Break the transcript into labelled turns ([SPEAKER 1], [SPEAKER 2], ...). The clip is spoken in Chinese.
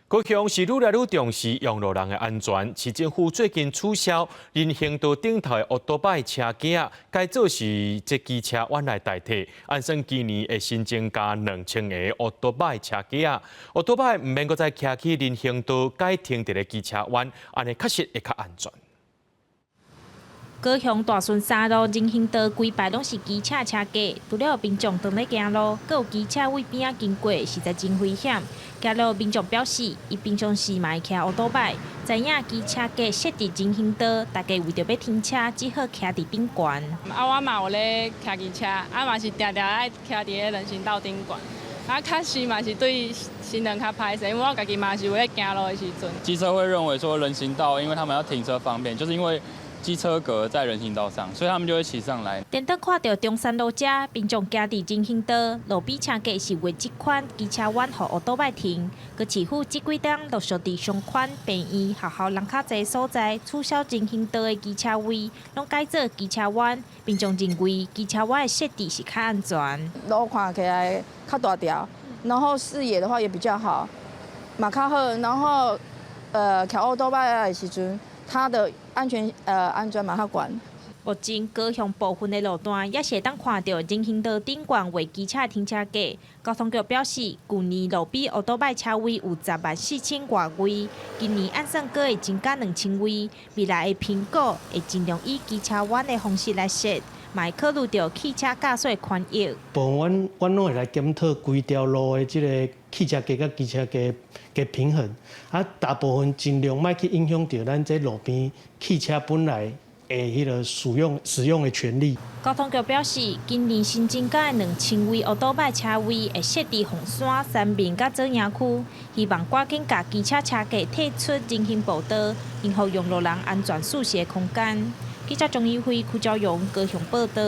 [SPEAKER 1] 高雄是愈来愈重视用路人的安全，市政府最近取消人行道顶头的奥多拜车架，改做是这机车弯来代替。按算今年会新增加2000个奥多拜车架，奥多拜唔免搁再骑去人行道，改停伫个机车弯，安尼确实会较安全。
[SPEAKER 2] 高雄大顺三路人行道规排拢是机车车架，除了有民众伫咧行路，阁有机车位边仔经过，实在真危险。行路民众表示，伊平常时嘛会骑奥多拜，知影机车架设伫人行道，大家为着要停车，只好骑伫顶悬。
[SPEAKER 3] 我嘛有咧骑机车，嘛是定定爱骑伫咧人行道顶悬。确实嘛是对行人较歹势，因为我家己嘛是有咧行路的时阵。
[SPEAKER 4] 机车会认为说人行道，因为他们要停车方便，就是因为 机车格在人行道上，所以他们就会骑上来。
[SPEAKER 2] 电灯看到中山路遮，民众行伫人行道，路边车架是为这款机车弯互奥多拜停。佮市府这几天陆续伫上款便宜、学校人较侪所在取消人行道的机车位，拢改做机车弯。民众认为机车弯的设置是较安全。
[SPEAKER 5] 路看起来较大条，然后视野的话也比较好，嘛较好。然后骑奥多拜的时阵，它的安全嘛较悬。
[SPEAKER 2] 目前高雄部分的路段也是会当看到人行道顶悬为机车停车架。交通局表示，去年路边奥多拜车位有104000外位，今年按算阁会增加2000位。未来的评估会尽量以机车弯的方式来设，嘛会考虑到汽车驾驶的权益。
[SPEAKER 6] 部分阮拢会来检讨规条路的即个汽车架甲机车架嘅平衡，大部分尽量莫去影响到咱这路边汽车本来的迄个使用的权利。
[SPEAKER 2] 交通局表示，今年新增加的2000位奥多拜车位会设伫凤山、三民甲左营区，希望赶紧甲机车车架退出人行步道，营造用路人安全舒适的空间。记者钟义辉、邱昭勇高雄报道。